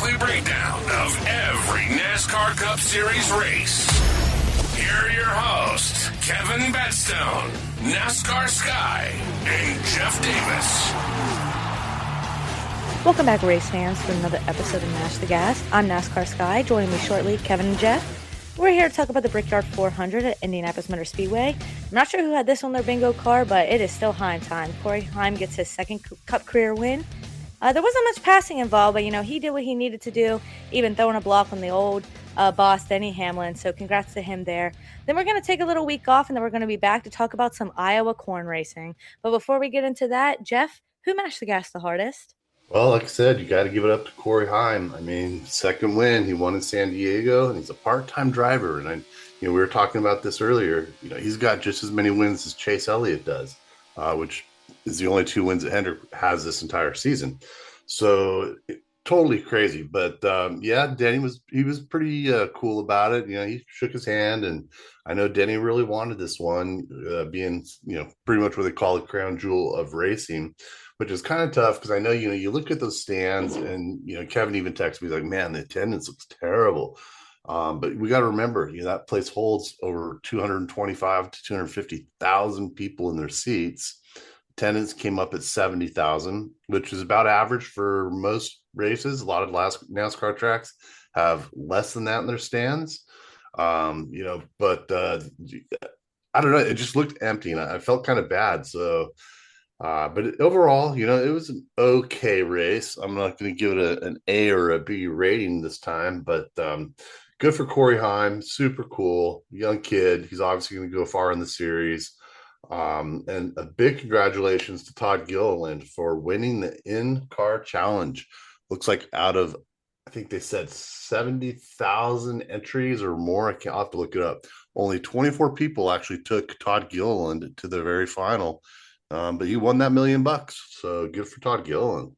weekly breakdown of every NASCAR Cup Series race. Here are your hosts, Kevin Bedstone, NASCAR Sky, and Jeff Davis. Welcome back, race fans, to another episode of Mash the Gas. I'm NASCAR Sky. Joining me shortly, Kevin and Jeff. We're here to talk about the Brickyard 400 at Indianapolis Motor Speedway. I'm not sure who had this on their bingo card, but it is still Heim time. Corey Heim gets his second Cup career win. There wasn't much passing involved, but, he did what he needed to do, even throwing a block on the old boss, Denny Hamlin. So congrats to him there. Then we're going to take a little week off, and then we're going to be back to talk about some Iowa corn racing. But before we get into that, Jeff, who mashed the gas the hardest? Well, like I said, you got to give it up to Corey Heim. I mean, second win. He won in San Diego, and he's a part-time driver. And we were talking about this earlier. He's got just as many wins as Chase Elliott does, which is the only 2 wins that Hendrick has this entire season. So totally crazy. But Denny was pretty cool about it. He shook his hand, and I know Denny really wanted this one, being pretty much what they call the crown jewel of racing. Which is kind of tough because I know, you look at those stands and, Kevin even texted me, like, man, the attendance looks terrible. But we got to remember, that place holds over 225 to 250,000 people in their seats. Attendance came up at 70,000, which is about average for most races. A lot of NASCAR tracks have less than that in their stands. But I don't know. It just looked empty, and I felt kind of bad. So, but overall, it was an okay race. I'm not going to give it an A or a B rating this time, but good for Corey Heim. Super cool. Young kid. He's obviously going to go far in the series. And a big congratulations to Todd Gilliland for winning the in-car challenge. Looks like out of, I think they said 70,000 entries or more. I'll have to look it up. Only 24 people actually took Todd Gilliland to the very final. But he won that $1 million, so good for Todd Gilliland.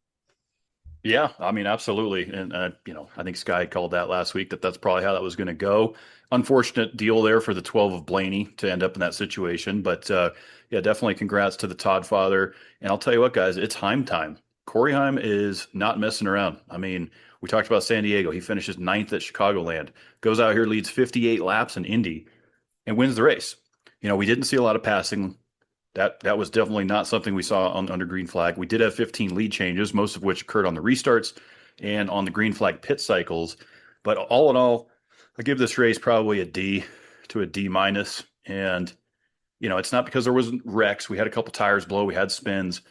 Yeah, I mean, absolutely. And, I think Sky called that last week that's probably how that was going to go. Unfortunate deal there for the 12 of Blaney to end up in that situation. But, definitely congrats to the Todd father. And I'll tell you what, guys, it's Heim time. Corey Heim is not messing around. I mean, we talked about San Diego. He finishes 9th at Chicagoland, goes out here, leads 58 laps in Indy, and wins the race. We didn't see a lot of passing. That was definitely not something we saw under green flag. We did have 15 lead changes, most of which occurred on the restarts and on the green flag pit cycles. But all in all, I give this race probably a D to a D minus. And, it's not because there wasn't wrecks. We had a couple tires blow. We had spins.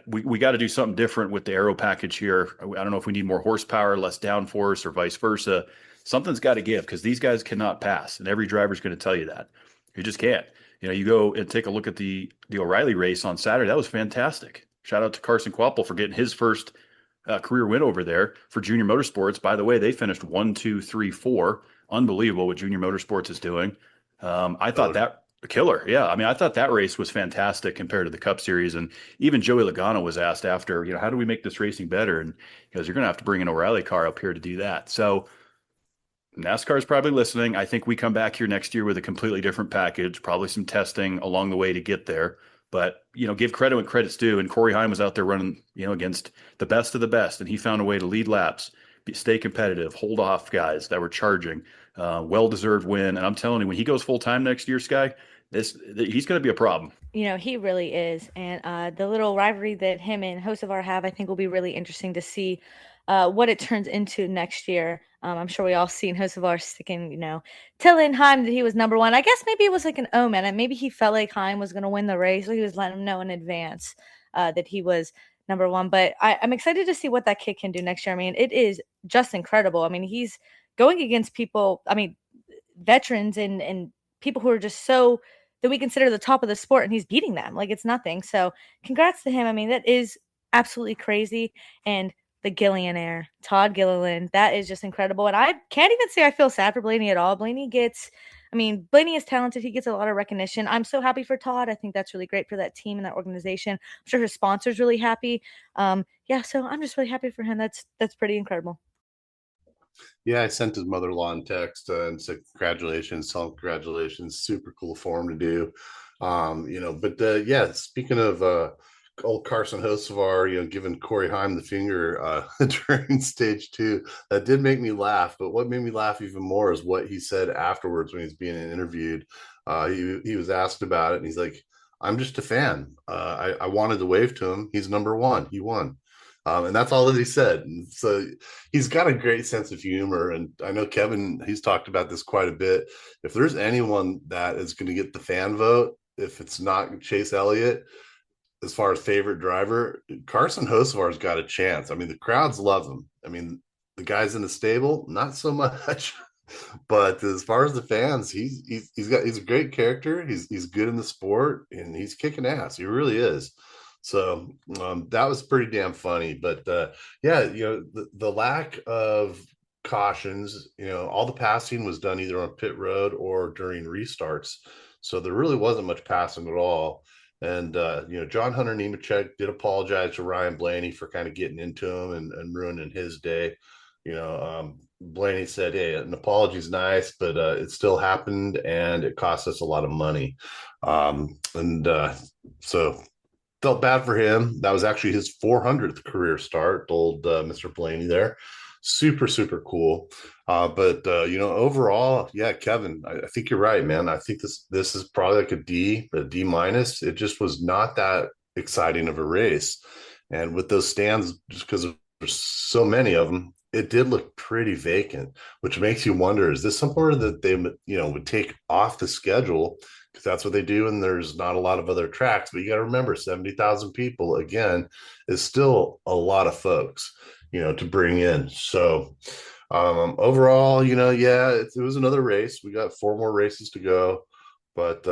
We got to do something different with the aero package here. I don't know if we need more horsepower, less downforce, or vice versa. Something's got to give because these guys cannot pass. And every driver's going to tell you that. You just can't. You go and take a look at the O'Reilly race on Saturday. That was fantastic. Shout out to Carson Kvapil for getting his first career win over there for Junior Motorsports. By the way, they finished 1, 2, 3, 4. Unbelievable what Junior Motorsports is doing. I thought that killer. Yeah. I mean, I thought that race was fantastic compared to the Cup Series. And even Joey Logano was asked after, how do we make this racing better? And he goes, you're going to have to bring an O'Reilly car up here to do that. So NASCAR is probably listening. I think we come back here next year with a completely different package, probably some testing along the way to get there. But, give credit when credit's due. And Corey Heim was out there running, against the best of the best. And he found a way to lead laps, stay competitive, hold off guys that were charging. Well-deserved win. And I'm telling you, when he goes full-time next year, Sky, he's going to be a problem. He really is. And the little rivalry that him and Hocevar have, I think, will be really interesting to see what it turns into next year. I'm sure we all seen Hocevar sticking, telling Heim that he was number one. I guess maybe it was like an omen, and maybe he felt like Heim was going to win the race, so he was letting him know in advance that he was number one. But I'm excited to see what that kid can do next year. I mean, it is just incredible. I mean, he's going against people, veterans and people who are just so that we consider the top of the sport, and he's beating them like it's nothing. So congrats to him. I mean, that is absolutely crazy. And the Gillionaire, Todd Gilliland, that is just incredible. And I can't even say I feel sad for Blaney at all. Blaney is talented. He gets a lot of recognition. I'm so happy for Todd. I think that's really great for that team and that organization. I'm sure his sponsor's really happy. So I'm just really happy for him. That's pretty incredible. Yeah, I sent his mother-in-law a text and said congratulations, tell him congratulations. Super cool for him to do. Speaking of old Carson Hocevar, giving Corey Heim the finger during stage 2. That did make me laugh. But what made me laugh even more is what he said afterwards when he was being interviewed. He was asked about it, and he's like, "I'm just a fan. I wanted to wave to him. He's number one. He won." And that's all that he said. And so he's got a great sense of humor. And I know Kevin, he's talked about this quite a bit. If there's anyone that is going to get the fan vote, if it's not Chase Elliott, as far as favorite driver, Carson Hocevar's got a chance. I mean, the crowds love him. I mean, the guys in the stable, not so much. But as far as the fans, he's a great character. He's good in the sport, and he's kicking ass. He really is. So that was pretty damn funny. But yeah, the lack of cautions, all the passing was done either on pit road or during restarts. So there really wasn't much passing at all. And John Hunter Nemechek did apologize to Ryan Blaney for kind of getting into him and ruining his day. Blaney said, "Hey, an apology's nice, but it still happened, and it cost us a lot of money." So felt bad for him. That was actually his 400th career start, old Mr. Blaney there. Super, super cool. But overall, yeah, Kevin, I think you're right, man. I think this is probably like a D minus. It just was not that exciting of a race. And with those stands, just because there's so many of them, it did look pretty vacant, which makes you wonder, is this somewhere that they, would take off the schedule? Because that's what they do, and there's not a lot of other tracks. But you got to remember, 70,000 people, again, is still a lot of folks, to bring in. So overall, yeah, it was another race. We got 4 more races to go. But,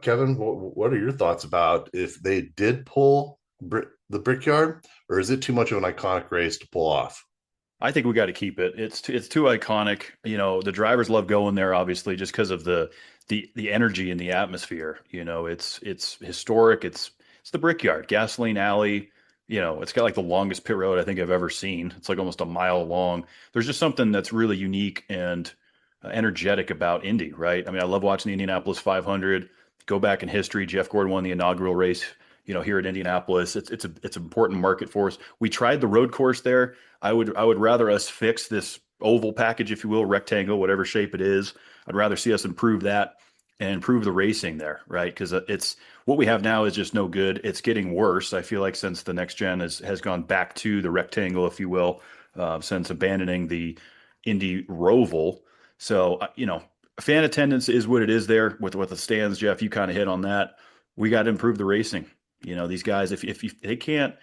Kevin, what are your thoughts about if they did pull the Brickyard, or is it too much of an iconic race to pull off? I think we got to keep it. It's too iconic. The drivers love going there, obviously, just because of the energy and the atmosphere. It's historic. It's the Brickyard, gasoline alley. It's got like the longest pit road I think I've ever seen. It's like almost a mile long. There's just something that's really unique and energetic about Indy, right? I mean, I love watching the Indianapolis 500. Go back in history, Jeff Gordon won the inaugural race, here at Indianapolis. It's an important market for us. We tried the road course there. I would rather us fix this oval package, if you will, rectangle, whatever shape it is. I'd rather see us improve that and improve the racing there, right? Because it's what we have now is just no good. It's getting worse. I feel like since the next gen has gone back to the rectangle, if you will, since abandoning the Indy Roval. So fan attendance is what it is there with the stands. Jeff, you kind of hit on that. We got to improve the racing. These guys, if they can't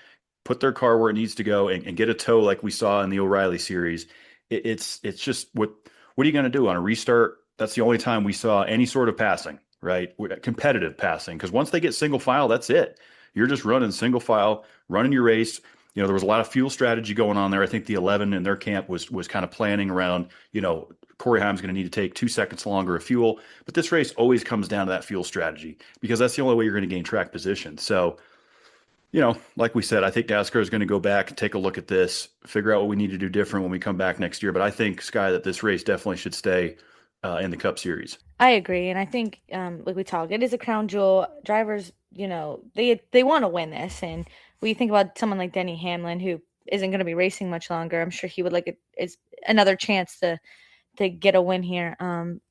put their car where it needs to go and get a tow like we saw in the O'Reilly series, it's just what are you going to do on a restart? That's the only time we saw any sort of passing, right? Competitive passing. Because once they get single file, that's it. You're just running single file, running your race. There was a lot of fuel strategy going on there. I think the 11 in their camp was kind of planning around, Corey Heim's going to need to take 2 seconds longer of fuel. But this race always comes down to that fuel strategy because that's the only way you're going to gain track position. So, like we said, I think NASCAR is going to go back and take a look at this, figure out what we need to do different when we come back next year. But I think, Sky, that this race definitely should stay in the Cup Series. I agree. And I think, like we talked, it is a crown jewel. Drivers, they want to win this. And when you think about someone like Denny Hamlin, who isn't going to be racing much longer, I'm sure he would like it's another chance to get a win here.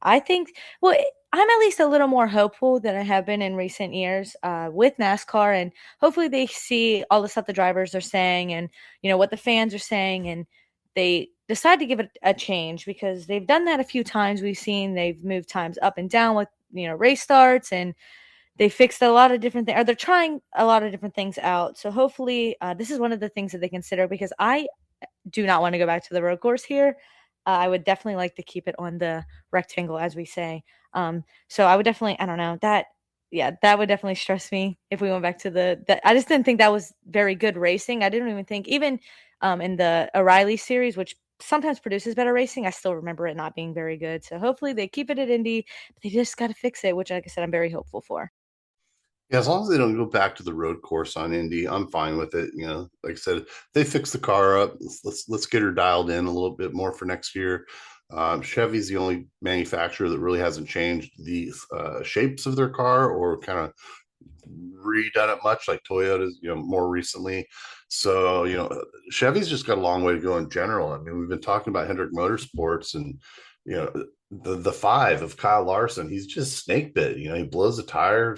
I think, well, I'm at least a little more hopeful than I have been in recent years with NASCAR, and hopefully they see all the stuff the drivers are saying and, what the fans are saying, and they decide to give it a change because they've done that a few times. We've seen they've moved times up and down with, race starts, and they fixed a lot of different things, or they're trying a lot of different things out. So hopefully this is one of the things that they consider, because I do not want to go back to the road course here. I would definitely like to keep it on the rectangle, as we say. So I would definitely, I don't know, that would definitely stress me if we went back to I just didn't think that was very good racing. I didn't even think, even in the O'Reilly series, which sometimes produces better racing, I still remember it not being very good. So hopefully they keep it at Indy, but they just got to fix it, which, like I said, I'm very hopeful for. Yeah, as long as they don't go back to the road course on Indy, I'm fine with it. Like I said, they fix the car up. Let's get her dialed in a little bit more for next year. Chevy's the only manufacturer that really hasn't changed the shapes of their car or kind of redone it much like Toyota's, more recently. So, Chevy's just got a long way to go in general. I mean, we've been talking about Hendrick Motorsports and, the five of Kyle Larson, he's just snake bit. He blows the tire,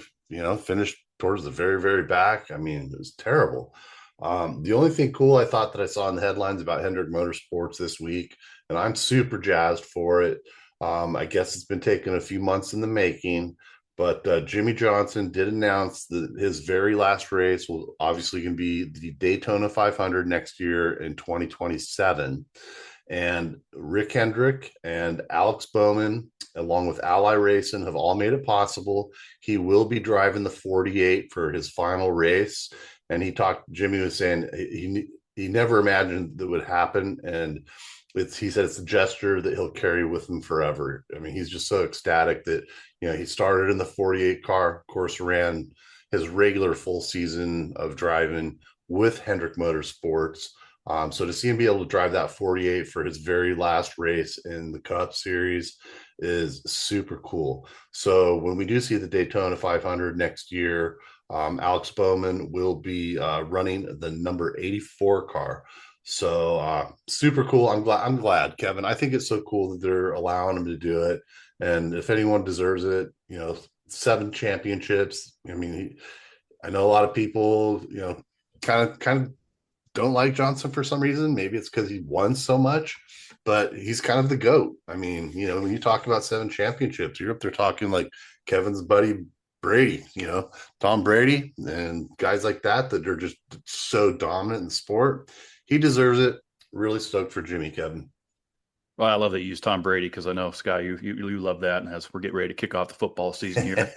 finished towards the very, very back. I mean, it was terrible. The only thing cool I thought that I saw in the headlines about Hendrick Motorsports this week, and I'm super jazzed for it. I guess it's been taking a few months in the making, but Jimmy Johnson did announce that his very last race will obviously going to be the Daytona 500 next year in 2027. And Rick Hendrick and Alex Bowman, along with Ally Racing, have all made it possible. He will be driving the 48 for his final race. And Jimmy was saying he never imagined that would happen. And he said it's a gesture that he'll carry with him forever. I mean, he's just so ecstatic that, he started in the 48 car, of course, ran his regular full season of driving with Hendrick Motorsports. So to see him be able to drive that 48 for his very last race in the Cup Series is super cool. So when we do see the Daytona 500 next year, Alex Bowman will be running the number 84 car. So super cool. I'm glad, Kevin. I think it's so cool that they're allowing him to do it. And if anyone deserves it, 7 championships. I mean, I know a lot of people, kind of don't like Johnson for some reason. Maybe it's because he won so much, but he's kind of the GOAT. I mean, when you talk about 7 championships, you're up there talking like Kevin's buddy Brady, Tom Brady and guys like that are just so dominant in sport. He deserves it. Really stoked for Jimmy, Kevin. Well, I love that you use Tom Brady because I know, Sky, you love that. And as we're getting ready to kick off the football season here,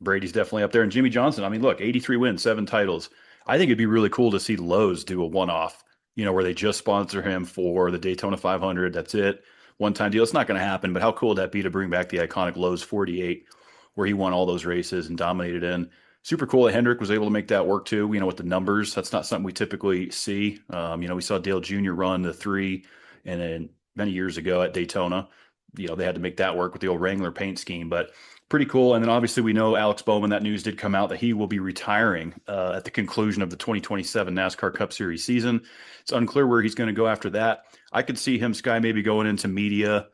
Brady's definitely up there. And Jimmy Johnson, I mean, look, 83 wins, 7 titles. I think it'd be really cool to see Lowe's do a one-off, where they just sponsor him for the Daytona 500. That's it. One-time deal. It's not going to happen, but how cool would that be to bring back the iconic Lowe's 48 where he won all those races and dominated in? Super cool that Hendrick was able to make that work too, with the numbers. That's not something we typically see. We saw Dale Jr. run the 3 and then many years ago at Daytona. They had to make that work with the old Wrangler paint scheme, but pretty cool. And then obviously we know Alex Bowman, that news did come out that he will be retiring at the conclusion of the 2027 NASCAR Cup Series season. It's unclear where he's going to go after that. I could see him, Sky, maybe going into media,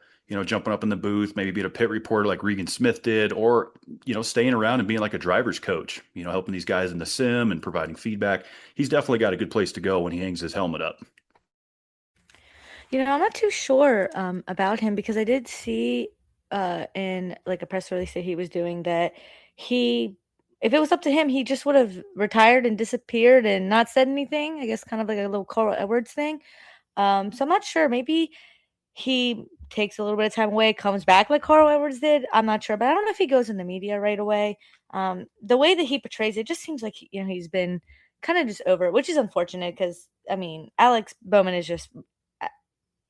jumping up in the booth, maybe being a pit reporter like Regan Smith did, or, staying around and being like a driver's coach, helping these guys in the sim and providing feedback. He's definitely got a good place to go when he hangs his helmet up. I'm not too sure about him because I did see in like a press release that he was doing that if it was up to him, he just would have retired and disappeared and not said anything. I guess kind of like a little Carl Edwards thing. So I'm not sure. Maybe he takes a little bit of time away, comes back like Carl Edwards did. I'm not sure, but I don't know if he goes in the media right away. The way that he portrays it just seems like he's been kind of just over it, which is unfortunate because I mean Alex Bowman is just.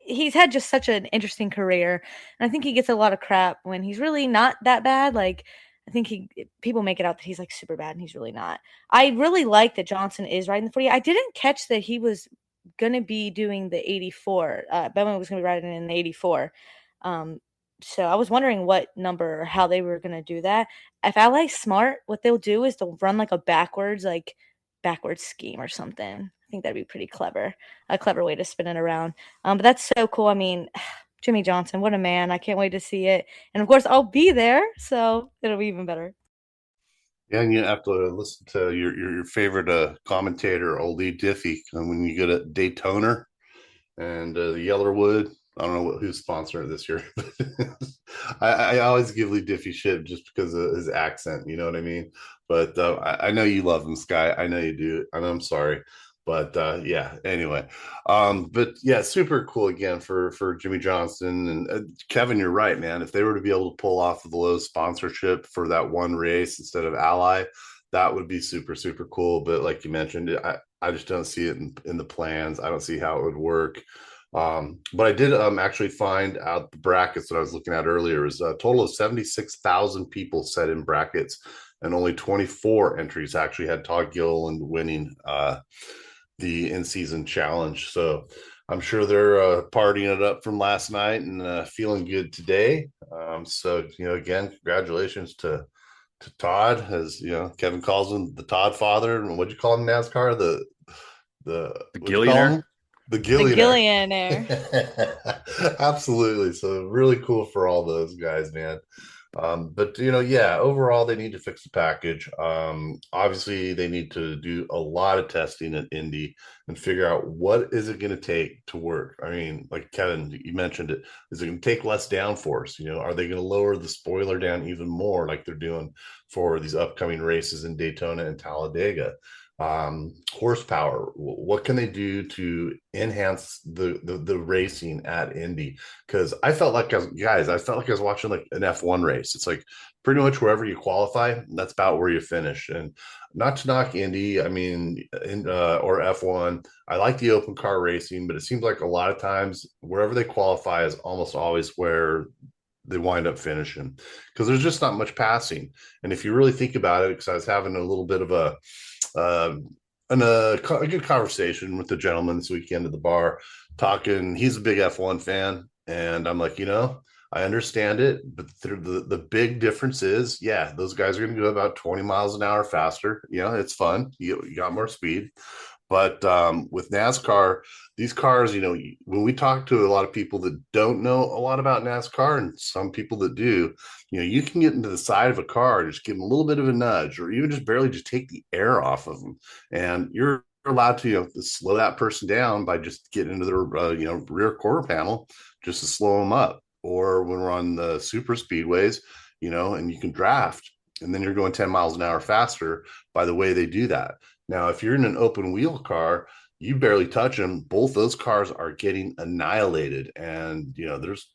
He's had just such an interesting career. And I think he gets a lot of crap when he's really not that bad. Like, I think people make it out that he's like super bad and he's really not. I really like that Johnson is riding the 40. I didn't catch that he was going to be doing the 84. Bowman was going to be riding in the 84. So I was wondering what number or how they were going to do that. If Ally's smart, what they'll do is they'll run like a backwards scheme or something. I think that'd be pretty clever, a clever way to spin it around. But that's so cool. I mean, Jimmy Johnson, what a man. I can't wait to see it. And of course, I'll be there, so it'll be even better. Yeah, and you have to listen to your favorite commentator, Oldie Diffie, when you get at Daytona and the Yellerwood. I don't know who's sponsoring this year. I always give Lee Diffie shit just because of his accent. You know what I mean? But I know you love him, Sky. I know you do. And I'm sorry. But yeah, anyway. But yeah, super cool again for Jimmy Johnson. And Kevin, you're right, man. If they were to be able to pull off the Lowe's sponsorship for that one race instead of Ally, that would be super, super cool. But like you mentioned, I just don't see it in the plans. I don't see how it would work. But I did actually find out the brackets that I was looking at earlier is a total of 76,000 people set in brackets, and only 24 entries actually had Todd Gilliland winning the in-season challenge. So I'm sure they're partying it up from last night and feeling good today. So again, congratulations to to Todd, as you know, Kevin calls him the Todd father. And what'd you call him in NASCAR? The What'd you call him? Gillionaire. The The Gillionaire. Gillionaire. Absolutely. So really cool for all those guys, man. But yeah, overall they need to fix the package. Obviously they need to do a lot of testing at Indy and figure out what is it going to take to work. I mean, like Kevin, you mentioned it. Is it going to take less downforce? Are they going to lower the spoiler down even more like they're doing for these upcoming races in Daytona and Talladega? Horsepower, what can they do to enhance the racing at Indy? Because I felt like I was watching like an F1 race. It's like pretty much wherever you qualify, that's about where you finish. And not to knock Indy, I mean, or F1, I like the open car racing, but it seems like a lot of times wherever they qualify is almost always where they wind up finishing, because there's just not much passing. And if you really think about it, because I was having a little bit of a good conversation with the gentleman this weekend at the bar, talking. He's a big F1 fan, and I'm like, I understand it, but the big difference is, yeah, those guys are going to go about 20 miles an hour faster. It's fun. You got more speed. But with NASCAR, these cars, when we talk to a lot of people that don't know a lot about NASCAR and some people that do, you can get into the side of a car, just give them a little bit of a nudge, or even just barely just take the air off of them. And you're allowed to, to slow that person down by just getting into their, rear quarter panel, just to slow them up. Or when we're on the super speedways, and you can draft, and then you're going 10 miles an hour faster by the way they do that. Now, if you're in an open wheel car, you barely touch them. Both those cars are getting annihilated. And, there's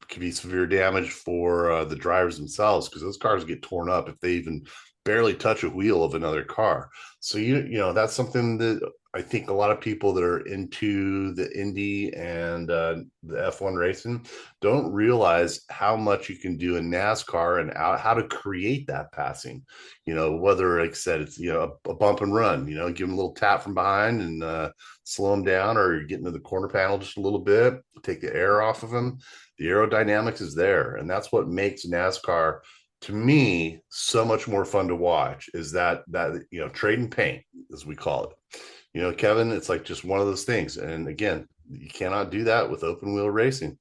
could be severe damage for the drivers themselves, because those cars get torn up if they even barely touch a wheel of another car. So, that's something that I think a lot of people that are into the Indy and the F1 racing don't realize how much you can do in NASCAR and how to create that passing. Whether, like I said, it's, a bump and run, give them a little tap from behind and slow them down, or you get into the corner panel just a little bit, take the air off of them. The aerodynamics is there. And that's what makes NASCAR, to me, so much more fun to watch, is that trade and paint, as we call it. Kevin, it's like just one of those things. And again, you cannot do that with open wheel racing.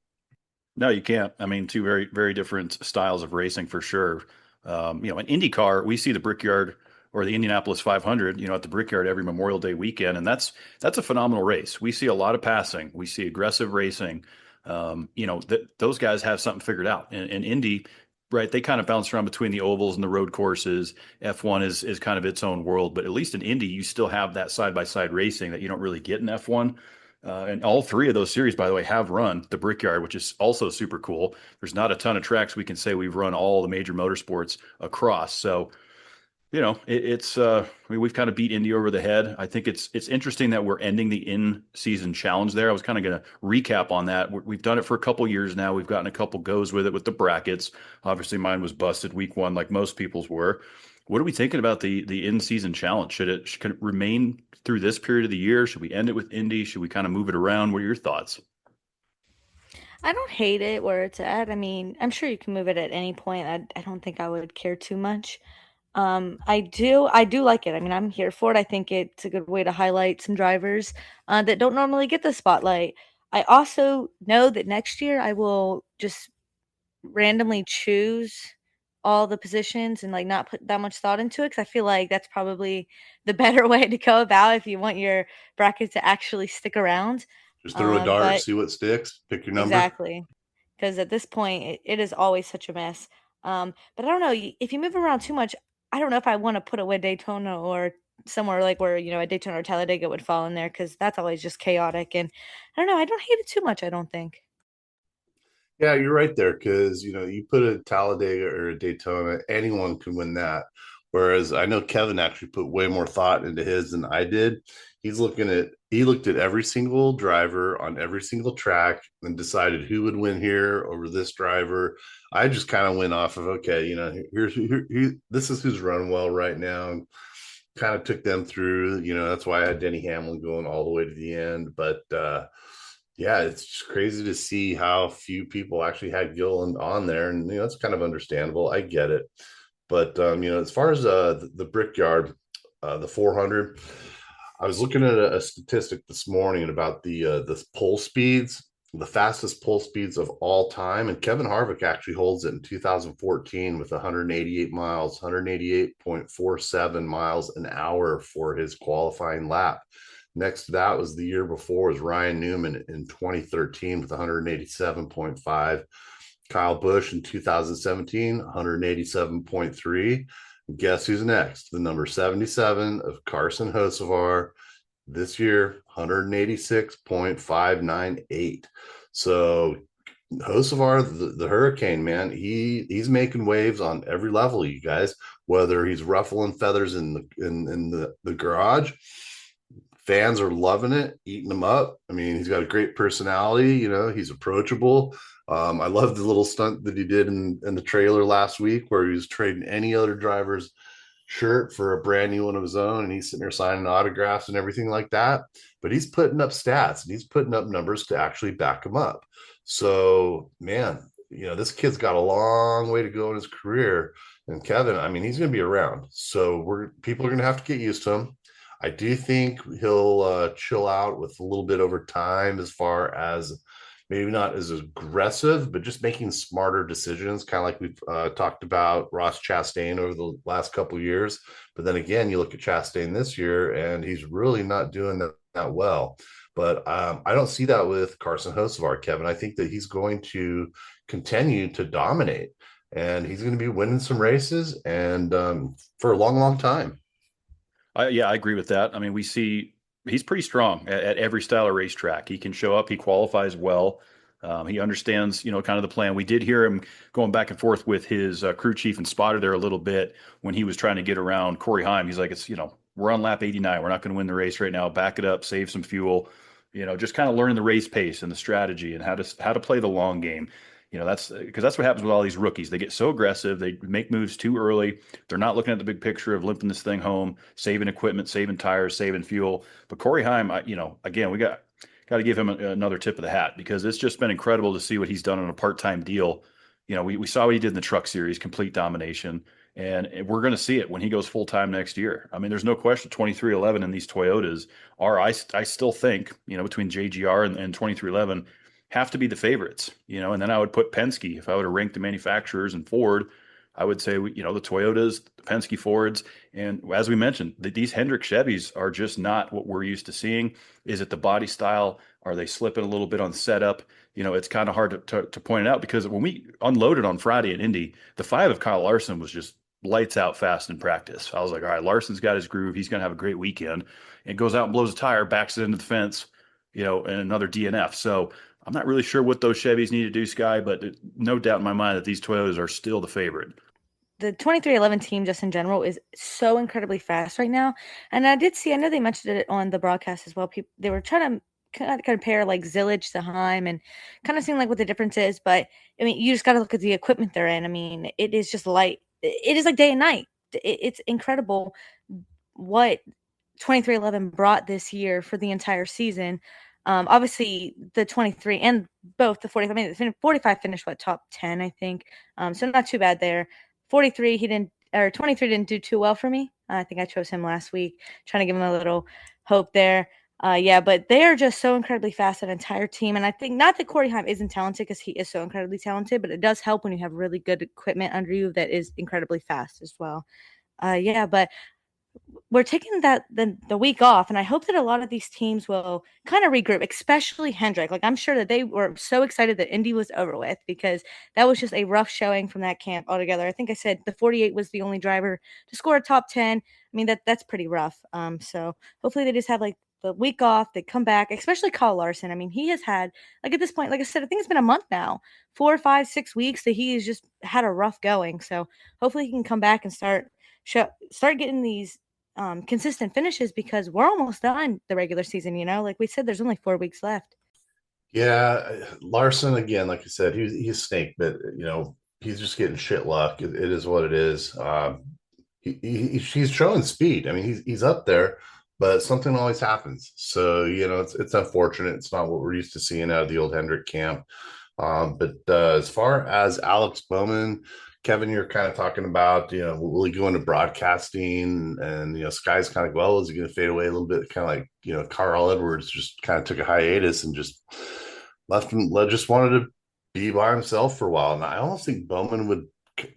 No, you can't. I mean, two very, very different styles of racing for sure. In IndyCar, we see the Brickyard or the Indianapolis 500, at the Brickyard every Memorial Day weekend, and that's a phenomenal race. We see a lot of passing. We see aggressive racing. Those guys have something figured out. And Indy, right, they kind of bounce around between the ovals and the road courses. F1 is kind of its own world, but at least in Indy, you still have that side-by-side racing that you don't really get in F1. And all three of those series, by the way, have run the Brickyard, which is also super cool. There's not a ton of tracks we can say we've run all the major motorsports across. So, we've kind of beat Indy over the head. I think it's interesting that we're ending the in-season challenge there. I was kind of going to recap on that. We've done it for a couple years now. We've gotten a couple goes with it with the brackets. Obviously, mine was busted week one, like most people's were. What are we thinking about the in-season challenge? Should it remain through this period of the year? Should we end it with Indy? Should we kind of move it around? What are your thoughts? I don't hate it where it's at. I mean, I'm sure you can move it at any point. I don't think I would care too much. I do like it. I mean, I'm here for it. I think it's a good way to highlight some drivers that don't normally get the spotlight. I also know that next year I will just randomly choose all the positions and like not put that much thought into it, because I feel like that's probably the better way to go about if you want your bracket to actually stick around. Just throw a dart, But see what sticks, pick your number. exactly, because at this point it is always such a mess. But I don't know, if you move around too much, I don't know if I want to put away Daytona or somewhere like where a Daytona or Talladega would fall in there, because that's always just chaotic. And I don't know, I don't hate it too much, I don't think. Yeah, you're right there, because you put a Talladega or a Daytona, anyone can win that. Whereas I know Kevin actually put way more thought into his than I did. He looked at every single driver on every single track and decided who would win here over this driver. I just kind of went off of, okay, this is who's running well right now, and kind of took them through. That's why I had Denny Hamlin going all the way to the end. But yeah, it's just crazy to see how few people actually had Gilliland on there, and that's kind of understandable. I get it. But as far as the Brickyard, the 400, I was looking at a statistic this morning about the pole speeds, the fastest pole speeds of all time, and Kevin Harvick actually holds it in 2014 with 188 miles, 188.47 miles an hour for his qualifying lap. Next to that was the year before was Ryan Newman in 2013 with 187.5. Kyle Busch in 2017, 187.3. Guess who's next? The number 77 of Carson Hocevar this year, 186.598. So Hocevar, the Hurricane, man, he's making waves on every level, you guys. Whether he's ruffling feathers in the garage, fans are loving it, eating him up. I mean, he's got a great personality. He's approachable. I love the little stunt that he did in the trailer last week where he was trading any other driver's shirt for a brand new one of his own, and he's sitting there signing autographs and everything like that. But he's putting up stats and he's putting up numbers to actually back him up. So, man, this kid's got a long way to go in his career. And Kevin, I mean, he's going to be around. So people are going to have to get used to him. I do think he'll chill out with a little bit over time as far as maybe not as aggressive, but just making smarter decisions, kind of like we've talked about Ross Chastain over the last couple of years. But then again, you look at Chastain this year, and he's really not doing that well. But I don't see that with Carson Hocevar, Kevin. I think that he's going to continue to dominate, and he's going to be winning some races and for a long, long time. Yeah, I agree with that. I mean, we see he's pretty strong at every style of racetrack. He can show up. He qualifies well. He understands, kind of the plan. We did hear him going back and forth with his crew chief and spotter there a little bit when he was trying to get around Corey Heim. He's like, we're on lap 89. We're not going to win the race right now. Back it up, save some fuel, just kind of learning the race pace and the strategy and how to play the long game. That's because that's what happens with all these rookies. They get so aggressive. They make moves too early. They're not looking at the big picture of limping this thing home, saving equipment, saving tires, saving fuel. But Corey Heim, again, we got to give him another tip of the hat because it's just been incredible to see what he's done on a part-time deal. We saw what he did in the Truck Series, complete domination, and we're going to see it when he goes full-time next year. I mean, there's no question 2311 in these Toyotas are, I still think, between JGR and 2311, have to be the favorites, and then I would put Penske. If I would have ranked the manufacturers and Ford, I would say, the Toyotas, the Penske Fords. And as we mentioned, these Hendrick Chevys are just not what we're used to seeing. Is it the body style? Are they slipping a little bit on setup? It's kind of hard to point it out because when we unloaded on Friday at Indy, the 5 of Kyle Larson was just lights out fast in practice. I was like, all right, Larson's got his groove. He's going to have a great weekend. And goes out and blows a tire, backs it into the fence, and another DNF. So I'm not really sure what those Chevys need to do, Sky, but no doubt in my mind that these Toyotas are still the favorite. The 2311 team just in general is so incredibly fast right now. And I know they mentioned it on the broadcast as well. They were trying to kind of compare like Zillage to Heim and kind of seeing like what the difference is. But I mean, you just got to look at the equipment they're in. I mean, it is just light. It is like day and night. It's incredible what 2311 brought this year for the entire season. Obviously the 23 and both the 45, I mean, the 45 finished top 10, I think. So not too bad there. 23, 23 didn't do too well for me. I think I chose him last week, trying to give him a little hope there. But they are just so incredibly fast, an entire team. And I think not that Corey Heim isn't talented because he is so incredibly talented, but it does help when you have really good equipment under you that is incredibly fast as well. But we're taking the week off, and I hope that a lot of these teams will kind of regroup, especially Hendrick. Like, I'm sure that they were so excited that Indy was over with because that was just a rough showing from that camp altogether. I think I said the 48 was the only driver to score a top 10. I mean, that's pretty rough. So hopefully they just have like the week off, they come back, especially Kyle Larson. I mean, he has had, like at this point, like I said, I think it's been a month now, 4, 5, 6 weeks that he has just had a rough going. So hopefully he can come back and start getting these consistent finishes because we're almost done the regular season. Like we said, there's only 4 weeks left. Yeah, Larson, again, like I said, he's a snake, but he's just getting shit luck. It is what it is. He's showing speed. I mean, he's up there, but something always happens. So it's unfortunate. It's not what we're used to seeing out of the old Hendrick camp. But as far as Alex Bowman, Kevin, you're kind of talking about, will he go into broadcasting? And, Sky's kind of like, well, is he going to fade away a little bit? Kind of like, Carl Edwards just kind of took a hiatus and just just wanted to be by himself for a while. And I almost think Bowman would,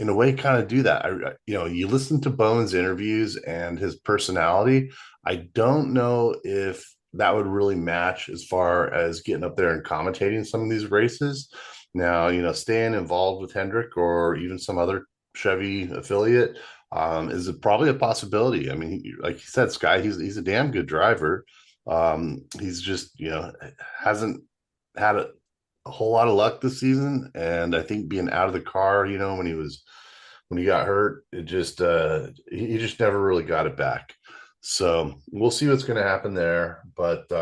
in a way, kind of do that. You listen to Bowman's interviews and his personality. I don't know if that would really match as far as getting up there and commentating some of these races. Now, staying involved with Hendrick or even some other Chevy affiliate is probably a possibility. I mean, like you said, Sky, he's a damn good driver. He's just, hasn't had a whole lot of luck this season. And I think being out of the car, when he got hurt, it just, he just never really got it back. So we'll see what's going to happen there. But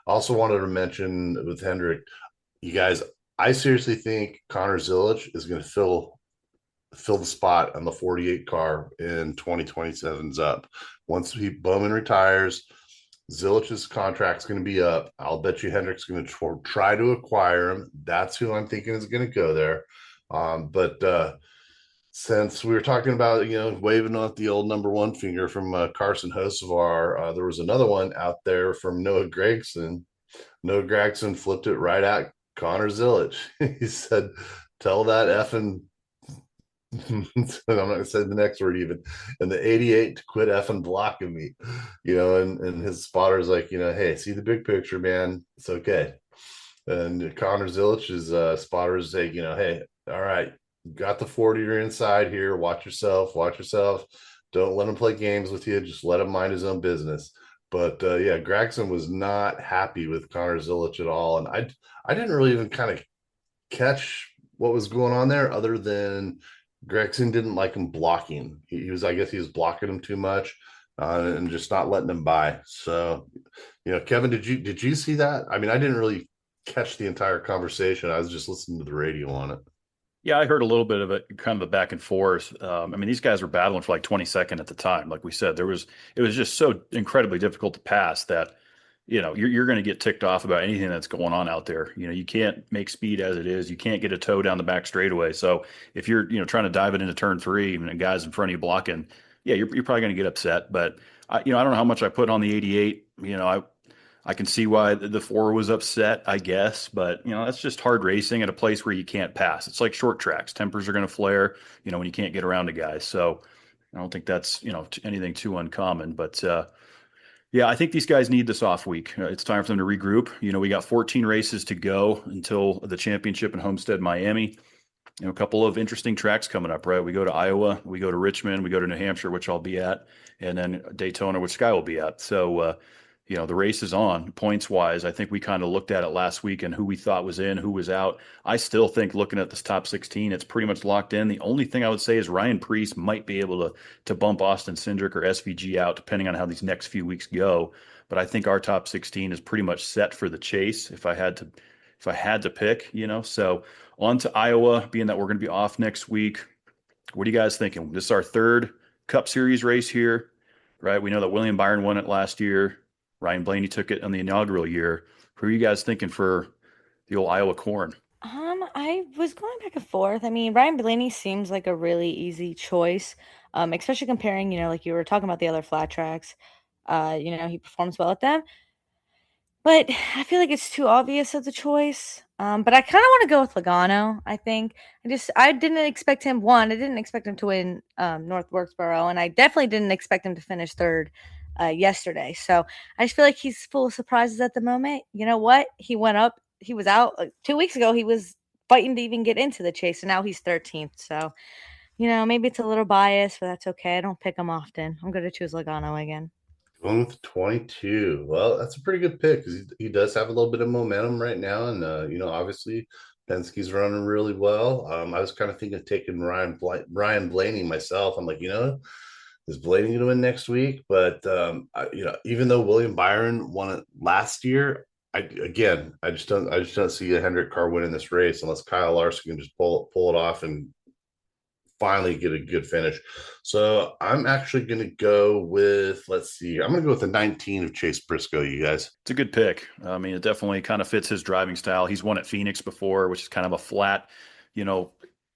also wanted to mention with Hendrick, you guys, I seriously think Connor Zilisch is going to fill the spot on the 48 car in 2027's up. Once Bowman retires, Zilich's contract's going to be up. I'll bet you Hendrick's going to try to acquire him. That's who I'm thinking is going to go there. But since we were talking about, waving off the old number one finger from Carson Hocevar, there was another one out there from Noah Gragson. Noah Gragson flipped it right at Connor Zilisch. He said, tell that effing, I'm not going to say the next word even, and the 88 to quit effing blocking me, and his spotter's like, hey, see the big picture, man. It's okay. And Connor Zilich's spotter's like, hey, all right, got the 40, you're inside here. Watch yourself. Don't let him play games with you. Just let him mind his own business. But Gragson was not happy with Connor Zilisch at all. And I didn't really even kind of catch what was going on there other than Gragson didn't like him blocking. I guess he was blocking him too much and just not letting him by. So, Kevin, did you see that? I mean, I didn't really catch the entire conversation. I was just listening to the radio on it. Yeah, I heard a little bit of it, kind of a back and forth. I mean, these guys were battling for like 22nd at the time. Like we said, it was just so incredibly difficult to pass that, you're going to get ticked off about anything that's going on out there. You can't make speed as it is. You can't get a toe down the back straightaway. So if you're, trying to dive it into turn 3 and the guys in front of you blocking, yeah, you're probably going to get upset. But I don't know how much I put on the 88. I can see why the 4 was upset, I guess, but that's just hard racing at a place where you can't pass. It's like short tracks. Tempers are going to flare, when you can't get around a guy. So I don't think that's, anything too uncommon, but I think these guys need this off week. It's time for them to regroup. We got 14 races to go until the championship in Homestead, Miami. A couple of interesting tracks coming up, right? We go to Iowa, we go to Richmond, we go to New Hampshire, which I'll be at, and then Daytona, which Sky will be at. So, the race is on points wise. I think we kind of looked at it last week and who we thought was in, who was out. I still think looking at this top 16, it's pretty much locked in. The only thing I would say is Ryan Preece might be able to bump Austin Cindric or SVG out, depending on how these next few weeks go. But I think our top 16 is pretty much set for the chase. If I had to pick, so on to Iowa, being that we're going to be off next week. What are you guys thinking? This is our third Cup Series race here, right? We know that William Byron won it last year. Ryan Blaney took it on the inaugural year. Who are you guys thinking for the old Iowa corn? I was going back and forth. I mean, Ryan Blaney seems like a really easy choice, especially comparing, like you were talking about the other flat tracks. He performs well at them. But I feel like it's too obvious of the choice. But I kind of want to go with Logano, I think. I didn't expect him, I didn't expect him to win North Wilkesboro, and I definitely didn't expect him to finish third yesterday. So I just feel like he's full of surprises at the moment. You know what? He was out 2 weeks ago. He was fighting to even get into the chase, and now he's 13th. So, maybe it's a little biased, but that's okay. I don't pick him often. I'm going to choose Logano again. Going with 22. Well, that's a pretty good pick because he does have a little bit of momentum right now. And, obviously Penske's running really well. I was kind of thinking of taking Ryan Blaney myself. I'm like, is Blaney going to win next week? But, even though William Byron won it last year, I just don't see a Hendrick car winning this race unless Kyle Larson can just pull it off and finally get a good finish. So I'm actually going to go with, I'm going to go with the 19 of Chase Briscoe, you guys. It's a good pick. I mean, it definitely kind of fits his driving style. He's won at Phoenix before, which is kind of a flat,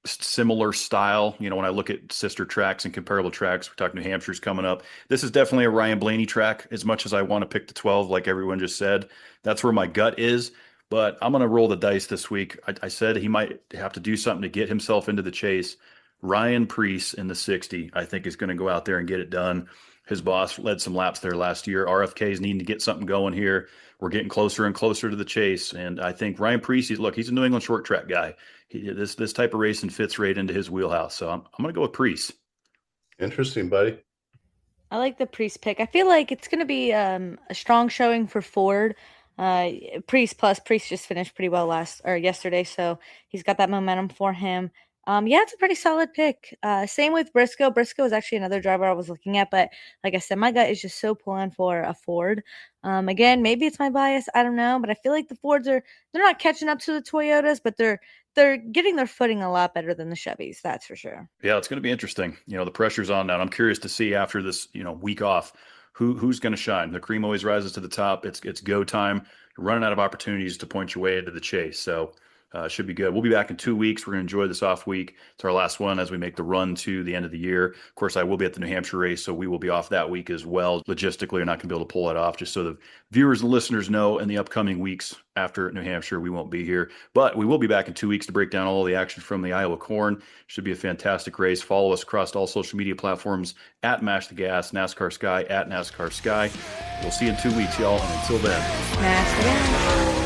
similar style. You know, when I look at sister tracks and comparable tracks, we're talking New Hampshire's coming up. This is definitely a Ryan Blaney track. As much as I want to pick the 12, like everyone just said, that's where my gut is. But I'm going to roll the dice this week. I said he might have to do something to get himself into the chase. Ryan Preece in the 60, I think, is going to go out there and get it done. His boss led some laps there last year. RFK is needing to get something going here. We're getting closer and closer to the chase. And I think Ryan Preece, he's a New England short track guy. This type of racing fits right into his wheelhouse. So I'm going to go with Preece. Interesting, buddy. I like the Preece pick. I feel like it's going to be a strong showing for Ford. Preece just finished pretty well yesterday, so he's got that momentum for him. Yeah, it's a pretty solid pick. Same with Briscoe. Briscoe is actually another driver I was looking at, but like I said, my gut is just so pulling for a Ford. Again, maybe it's my bias, I don't know, but I feel like the Fords they're not catching up to the Toyotas, but they're getting their footing a lot better than the Chevys, that's for sure. Yeah, it's going to be interesting. You know, the pressure's on now. And I'm curious to see after this, week off, who's going to shine. The cream always rises to the top. It's go time. You're running out of opportunities to point your way into the chase. So should be good. We'll be back in 2 weeks. We're going to enjoy this off week. It's our last one as we make the run to the end of the year. Of course, I will be at the New Hampshire race, so we will be off that week as well. Logistically, you're not going to be able to pull it off, just so the viewers and listeners know in the upcoming weeks after New Hampshire, we won't be here. But we will be back in 2 weeks to break down all the action from the Iowa Corn. Should be a fantastic race. Follow us across all social media platforms at Mash the Gas, NASCAR Sky, at NASCAR Sky. We'll see you in 2 weeks, y'all. And until then, Mash the gas.